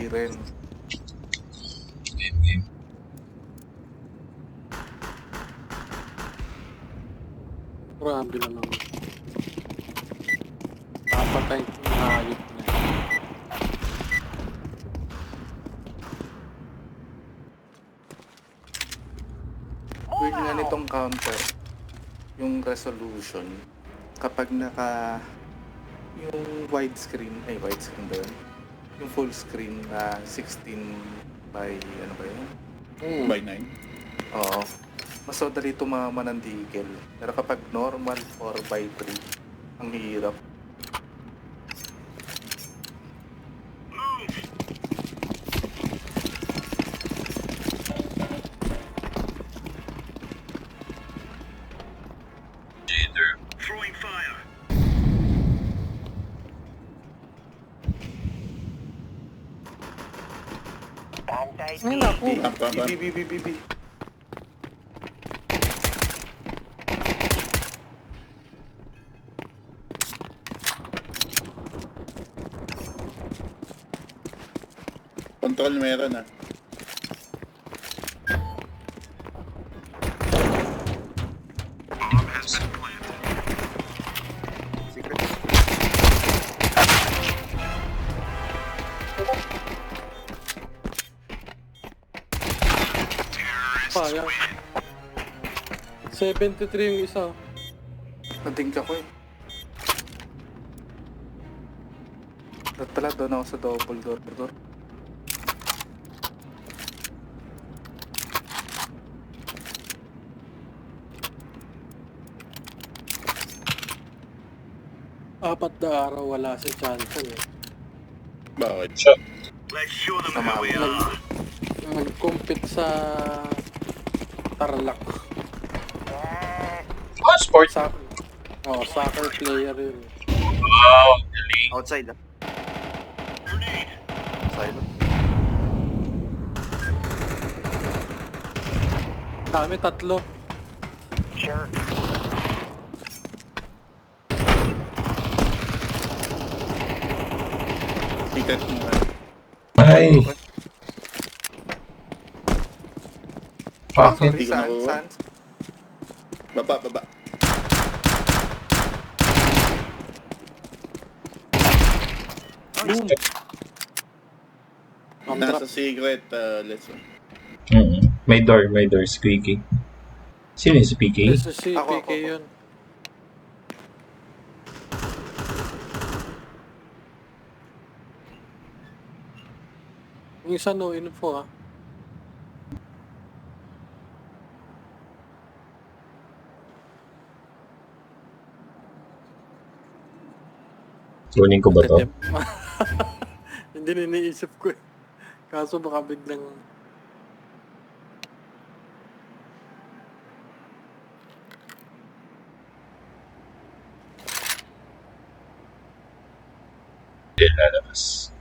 free rin. Game. Grabe naman. Papatay ko yung hayop na yun. Weird nga nitong counter, yung resolution, kapag naka yung widescreen ba yun? Yung full screen na 16 by ano ba yun? By 9. Oo. Mas madali tumama ng deagle. Pero kapag normal 4 by 3, ang hirap. Jitter. Throwing fire. Ay, naku. B. Control meron ah. Bomb has been planted. Secret. Terrorists Sayang. win. 73 yung isa. Nading ka ko eh. Dapat pala doon ako sa double door. Apat na araw wala si Johnson eh. Bakit? Shot. Let's show them who we are. Nag-compete sa Tarlac. Oh, sport. Soccer player yun. Wow, galing. Outside ah. Grenade. Silo. Dami, tatlo. Sure. Ticket mo ka. Ay. Bakit? Hindi ko nakuha. Sans. Baba. Boom! Ang Nasa drop. secret lesson. May door squeaky. Sino yung squeaky? Sa CPK Ako. yun. Yung isa no info ah. Kunin ko ba to? Tetep. Hindi na iniisip ko eh. Kaso baka biglang... Hindi lalabas.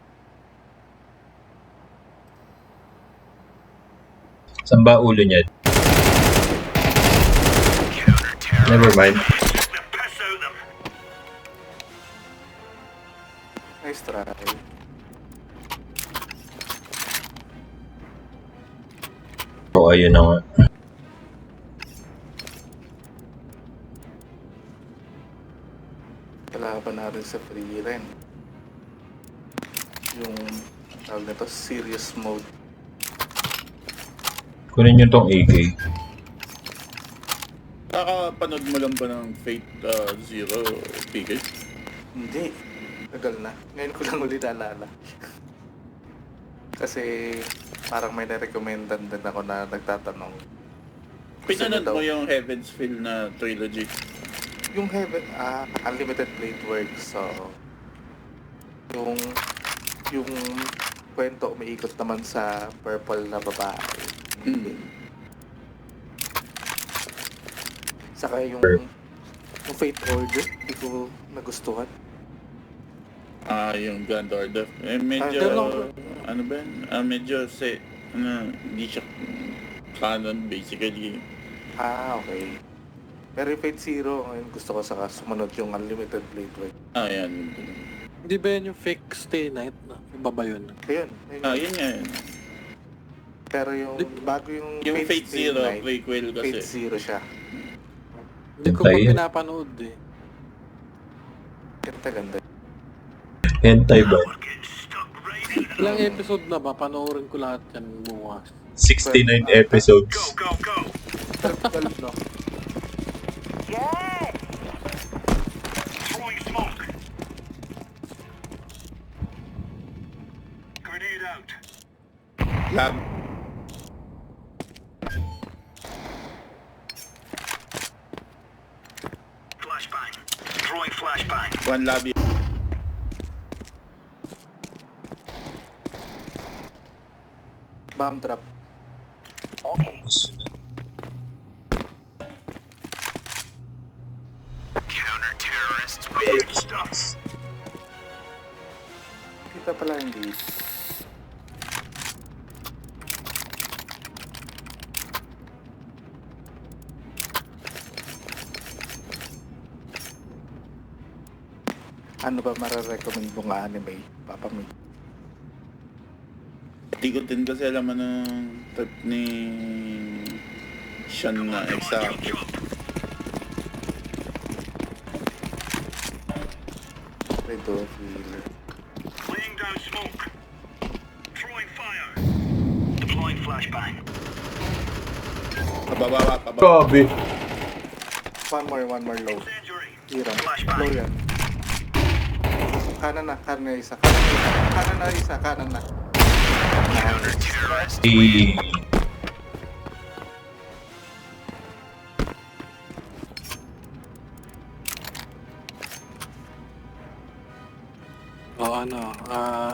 Saan ba ulo niya? Never mind. Peso them. Nice try. Oo, ayun na nga. Kalaban natin sa free rin. Yung tawag nito, serious mode. Kunin niyo tong AK. Kakapanood mo lang ba ng Fate Zero PK? Hindi. Tagal na. Ngayon ko lang ulit naalala. Kasi parang may na-recommendan din ako na nagtatanong. Pinanood daw? mo yung Heaven's Feel na trilogy? Yung Heaven, Unlimited Blade Works, so yung kwento umiikot naman sa purple na babae. Saka yung Fate Order, hindi ko nagustuhan. Yung Grand Order. Medyo, ano ba yun? Medyo hindi siya canon basically. Okay. Pero yung Fate Zero, ngayon gusto ko saka sumunod yung Unlimited Blade Works. Yan. Di ba yan yung fake stay night? Iba ba yun? Ayun. Yun nga yun. Pero yung bago yung Yung Fate Stay Zero, Night, prequel Fate kasi. Zero siya. Hindi ko pa Hentai yan. pinapanood eh. Ganda. Hentai ba? We're getting stuck right in the... Ilang episode na ba? Panoorin ko lahat yan bukas. 69 episodes. Go, go, go! 12, no? Yes! Throwing smoke. Grenade out. Lab. Flashbang. Throwing flashbang. One lobby. Bomb drop. Okay. Counter-terrorists weird stuff. Kita pala hindi. Ano ba mararecommend mong anime, Papa May? Di ko din kasi alam anong type ni Sean na exact. Redovil. Laying down smoke. Throwing fire. Deploying flashbang. Pababa. Grabe. One more low. Incendiary. Zero. Flashbang. Low yan. Kanan na isa. Kanan na. Counter-terrorists. O ano,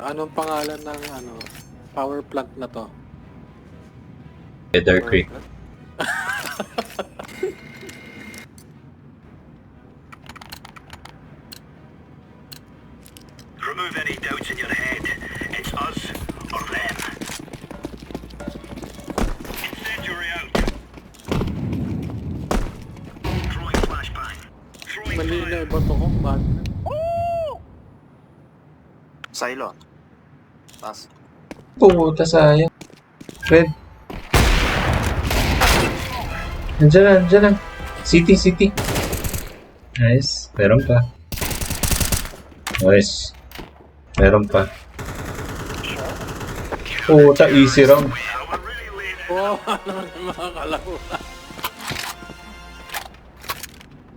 anong pangalan ng power plant na to? Cedar Creek. Remove any doubts in your head. It's us or them. Incendiary out. Throwing flashbang. Throwing Mali na fire. iba to kung bakit. Silo. Taas. Pumunta sayang. Red. Nandiyan na. City. Nice. Meron pa. Nice. Meron pa. Puta, easy round. We're really laying it. Wow, naman yung mga kalaro.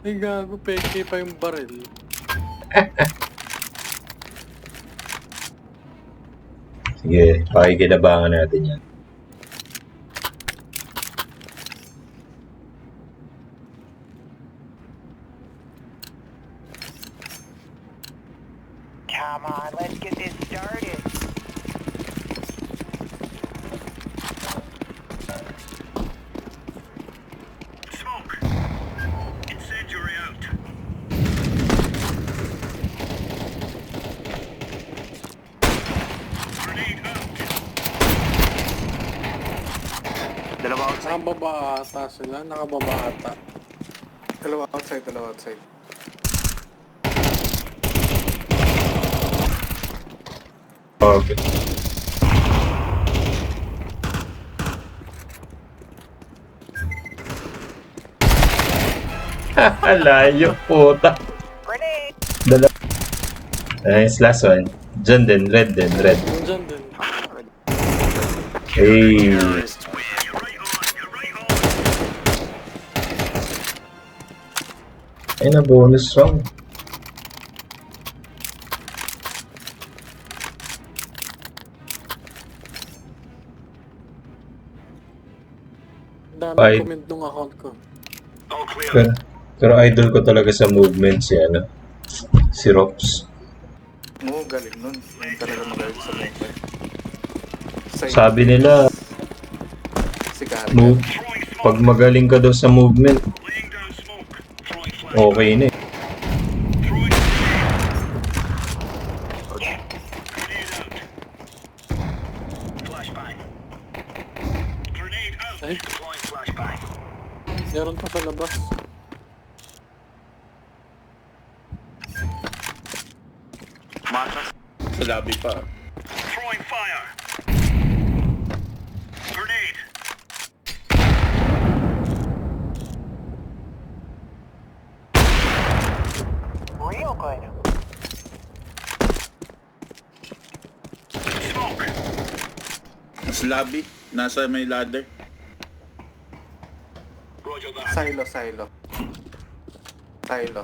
Ay gago, peke pa yung baril. Sige, pakikinabangan natin yan. Come on, let's get this started. Smoke. Incendiary out. Grenade out. Dalawa outside. Nakababa ata sila, nakababa ata. Dalawa outside. Okay. Layo, puta. Grenade! Dala. Nice, last one. Diyan din, red. Nandyan din. Hey. You're right on. You're right on. Ay na, bonus round. Dami Ay. comment nung account ko. All clear. Pero idol ko talaga sa movement si Rops. Oo, galing nun. Yung talaga magaling sa movement. Sabi nila, Si Gary. move, pag magaling ka daw sa movement, Laying down smoke. Throwing flashbang. okay na eh. Throwing grenade. Grenade out. Flashbang. Grenade out. Ay. Deploying flashbang. Meron pa sa labas. Mark. lobby pa. Throwing fire. Grenade. Real good. Smoke. Mas lobby. Nasa may ladder. Roger that. Silo.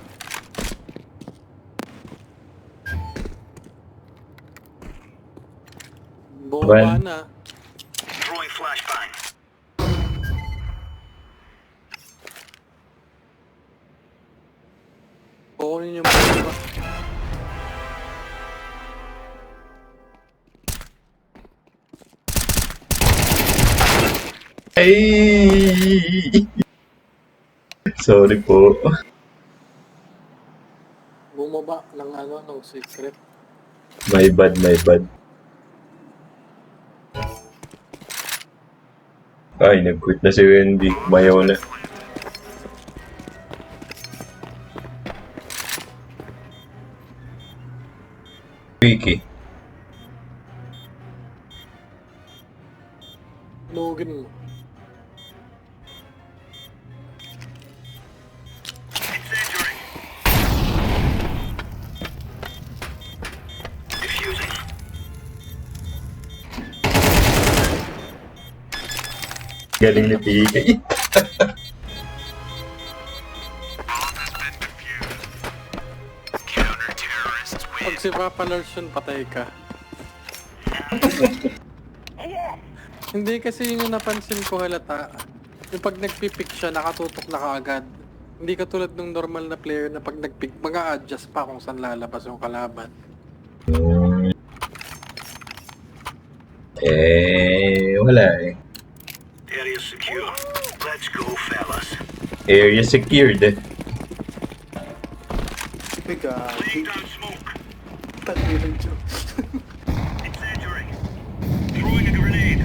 Bomba Well. na. Throwing flashbang. Kukunin yung bomba. Ay! Sorry po. Bumaba ng ng secret. My bad. Ay, nag-quit na si Wendy. Mayaw na. Vicky. Nugin mo. Incendiary. Diffusing. Galing ni Vicky. Pag si Papa Lars yun, patay ka. Hindi kasi yung napansin ko halata. Yung pag nagpipick siya, nakatutok na kaagad. Hindi katulad ng normal na player na pag nagpick, mag-a-adjust pa kung saan lalabas yung kalaban. Wala eh. Area secure. Let's go, fellas. Area secured eh. Bigay. Laying down smoke. Tagilan siya. Incendiary. Throwing a grenade.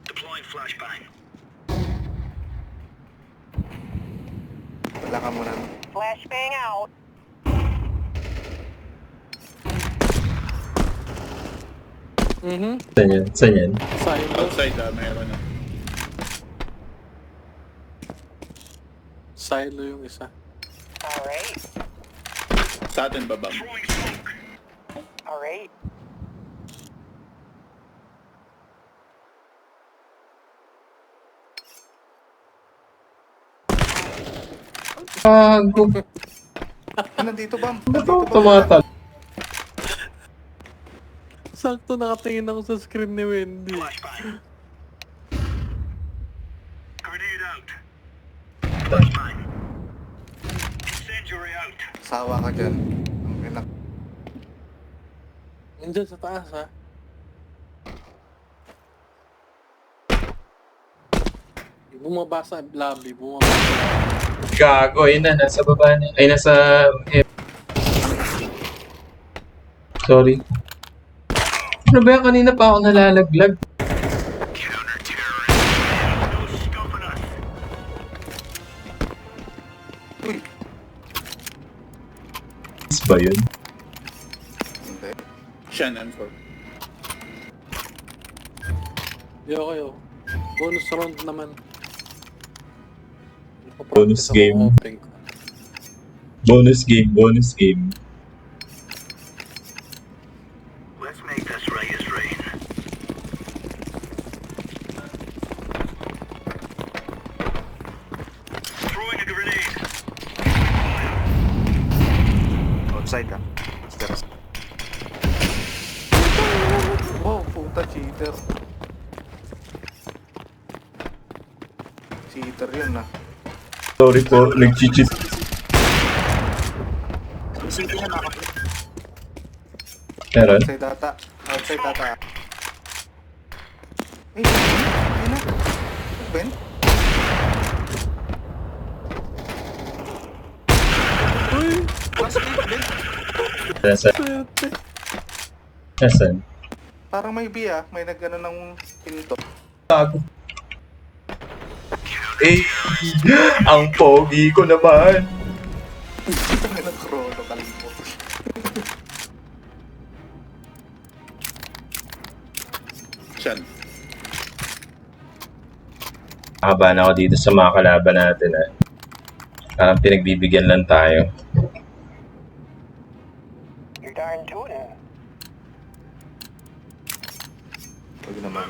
Deploying flashbang. Wala ka muna. Flashbang out. Saan yan? Silo. Outside meron na. Silo yung isa. Alright. Sa atin babam. Throwing smoke. Alright. Gago. Nandito, Bam. Ito, tumatal. Sakto nakatingin ako sa screen ni Wendy. Flashbang. Grenade out. Flashbang. Incendiary out. Sawa ka dyan. Ang enak. Nandiyan sa taas ha. Bumaba sa lobby, bumaba sa lobby. Gago, ayun na. Nasa baba na. Ay, nasa... Sorry. Ano ba yan? Kanina pa ako nalalaglag. No scoping us. Is ba yun? Hindi. Siya M4. Yo. Bonus round naman. Bonus Ako game. open ko. Bonus game. Let's make this rain rain. Throwing a grenade. Outside ka. Stairs. Oh, puta, cheater. Cheater yun ah. Sorry po, nag-cheat. Isipin niya nakapit. Meron? Outside data. Eh, yun na. Ben? Nasaan? Parang may B ah. May nagano ng pinto. Gago. Eh, ang pogi ko naman. Ang chrono kalmo. Siyan. Nakabahan ako dito sa mga kalaban natin ah. Parang pinagbibigyan lang tayo. You're darn tootin'. Huwag naman.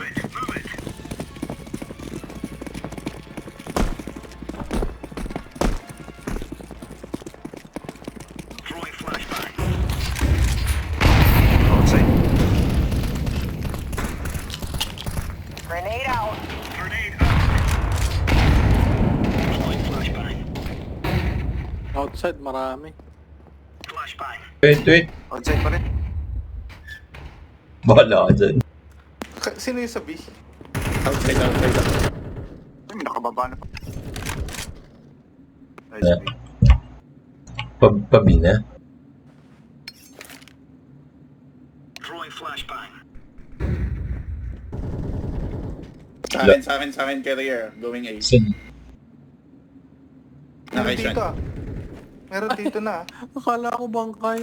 Throwing flashbang. Outside. Grenade out. Grenade out. Deploying flashbang. Outside, marami. Flashbang. Wait. Outside pa rin. Bahala ka dyan. Sino yung sabi? Outside. Ay, may nakababa na pa. Nice. Yeah. Pabi na. Throwing flashbang. Sa akin, carrier. Going A. Sin. Meron Nakay dito Sean. ah. Meron dito na ah. Akala ko bangkay.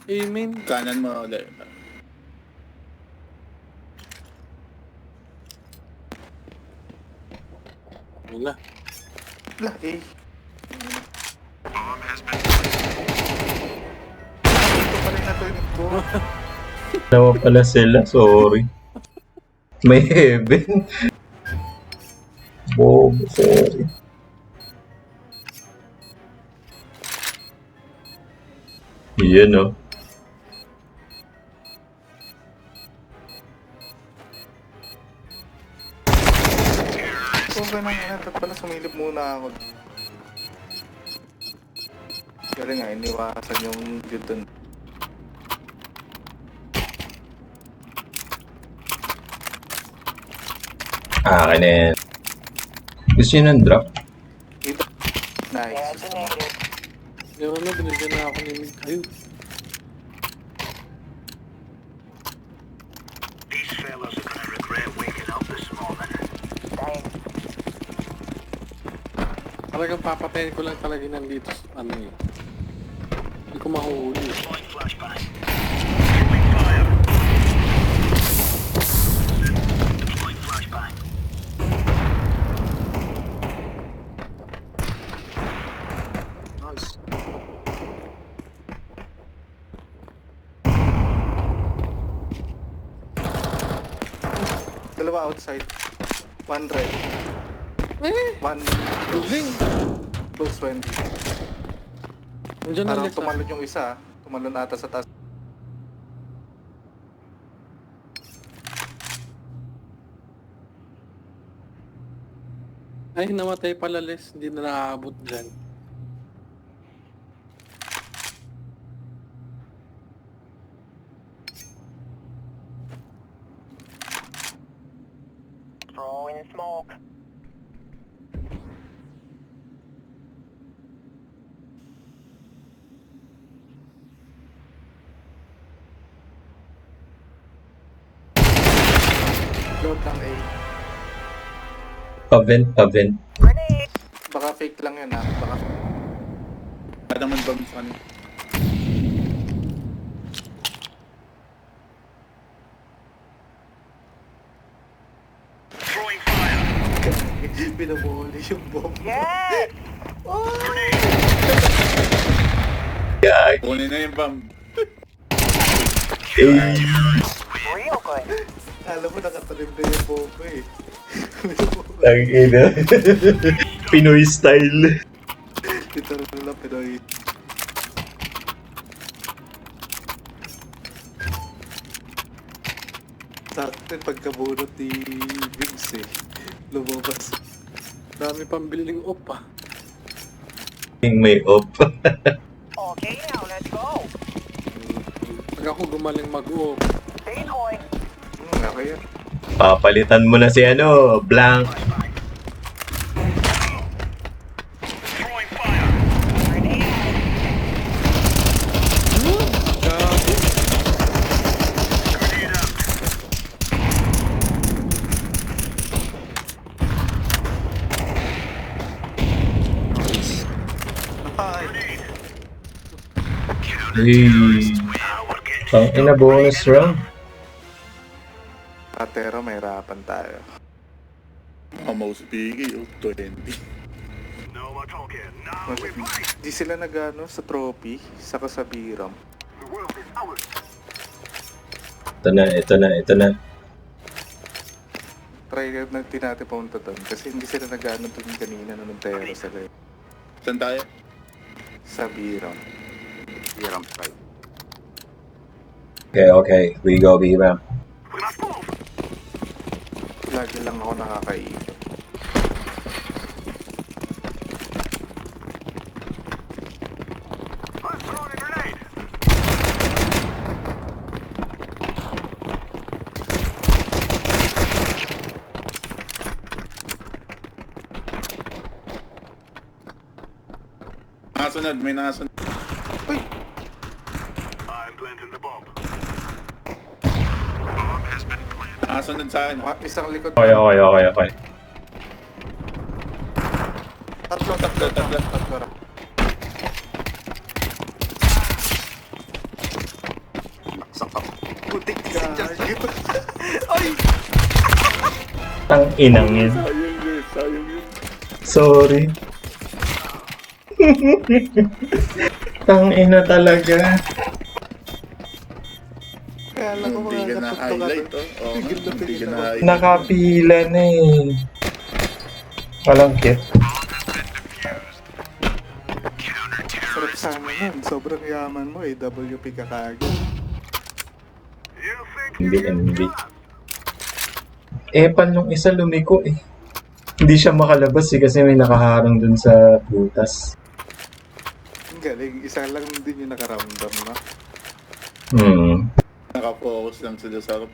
Amen. Kanan mo ulit. Wala. Lah, eh. Bomb has been Dito pa rin natuloy ko. Dalawa pala sila, sorry. May heaven. Bobo, sorry. Yan o. Okay na nga. Dapat pala sumilip muna ako. Kaya nga, iniwasan yung view dun. Akin na yan. Gusto nyo ng drop? Dito. Nice. Detonated. Meron na, binigyan na ako ni Mig. Ayun. These fellas are gonna regret waking up this morning. Dang. Talagang papatayin ko lang talaga yung nandito sa ano eh. Hindi ko mahuhuli. Deploying flashbang. Throwing fire. Deploying flashbang. Nice. Dalawa outside. One red. One Galing! close 20. Nandiyan na Parang Lex. tumalon yung isa. Tumalon ata sa taas. Ay, namatay pala Les. Hindi na naaabot dyan. Throwing smoke. Load ng A. Pavent. Grenade. Baka fake lang yun ah. Baka Ada naman bomb sa kanila. Throwing fire. pinamuli yung bomb. Yes! Gag. Kunin na yung bomb. Real good. Alam mo, nakatalim na yung bomb eh. Tangina. Pinoy style. Dito na Pinoy. Sakto yung pagkabunot ni Biggs eh. Lumabas. Dami pang building up ah. May op. Okay, now let's go. Pag ako gumaling mag-up. Stay point. Okay yan. Papalitan mo na si ano, Blank. Throwing fire. Grenade out. Gabi. Grenade out. Ay, Grenade. Hey. Pang ina bonus round. Pero mahirapan tayo. Mouse bigay, 20. No more talking. Now we fight. Di sila nagano sa trophy, sa kasabiram. The world is ours. Ito na. Try natin natin pumunta doon. Kasi hindi sila nagano doon kanina nung Tero sila. Saan tayo? Sa Biram. Biram fight. Okay. We go B-Ram. We must move. Lagi lang ako nakakaikot. I'm throwing a grenade. Nakasunod, may nakasunod. I'm planting the bomb. Nakasunod sa akin. Isang likod. Okay. Tatlo. Putik ka. Tang inang yun. Sayang yun. Sorry. Tang ina talaga. Kaya lang ko Hindi ka na highlight, oh. Oo, hindi ka na highlight. Nakapila na eh. Walang kit. Sarap sana nun. Sobrang yaman mo eh. WP ka kagad. You think Hindi. Epan yung isa lumiko eh. Hindi siya makalabas eh kasi may nakaharang dun sa butas. Ang galing. Isa lang din yung nakaramdam na. Nakafocus lang sila sa harap.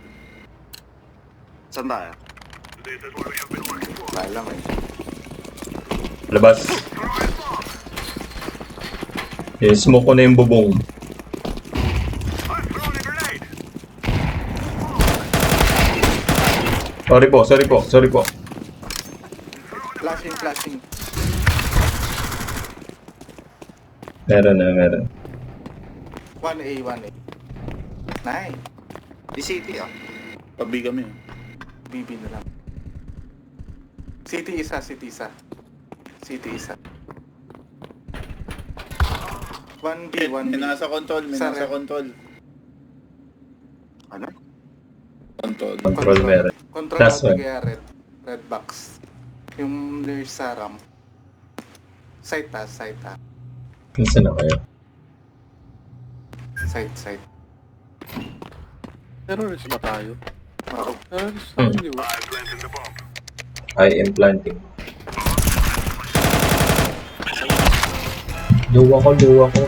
Saan tayo? this is what we have been working for? Wala lang eh. Labas. Smoke ko na yung bubong. I'm throwing a grenade. Sorry po. Flashing. Meron. 1A. Nice. Di city ah. Pabi kami. BB na lang. City isa. City isa. 1B. May nasa control, Ano? Control meron. Control Last out one. kaya red box. Yung nurse sa RAM. Site ha. Nasaan na kayo? Site. Terrorist ba tayo? Oo. Terrorist tayo, di ba? I'm planting the bomb. I am planting. Luwa ko.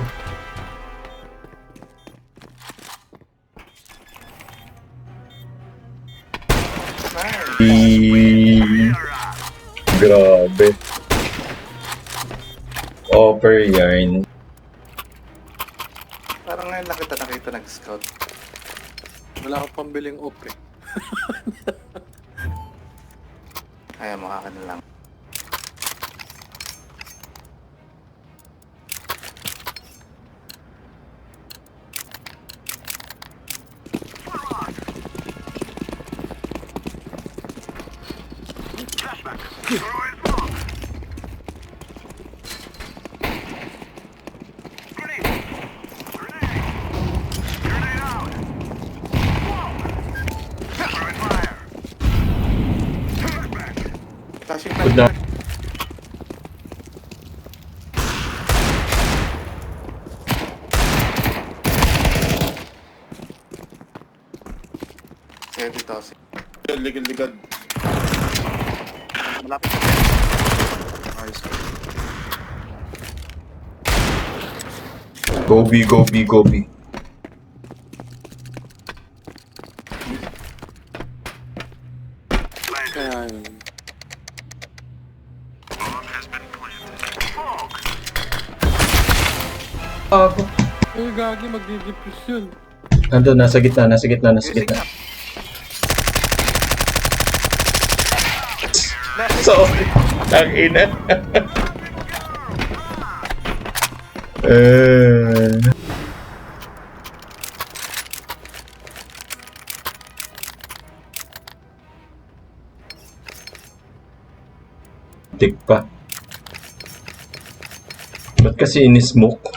Nice. Grabe. Upper yarn. Parang ngayon lang kita nakita nag-scout. Wala ka pambiling op eh. Kaya makaka na lang. Flashback. Throwing bomb. Grenade out. Throwing fire. Flashback. Flashing Good na. Sige dito. Likod. Malapit sa ayos. Go B. Kaya yun. Ako. Ay, gagi, magdi-diffuse yun. Nandun, nasa gitna. Sorry. Ang ina. Tik pa. Ba't kasi in-smoke?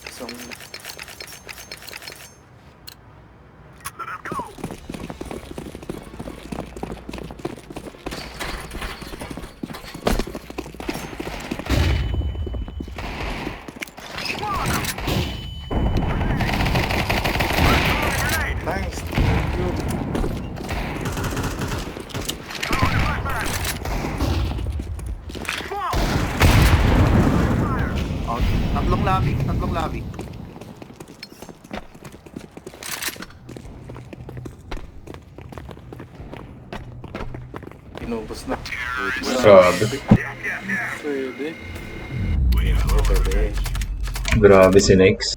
Isang nice. Oh, tatlong lobby. Inubos na. Grabe. Pwede. Pwede. Grabe si Nex.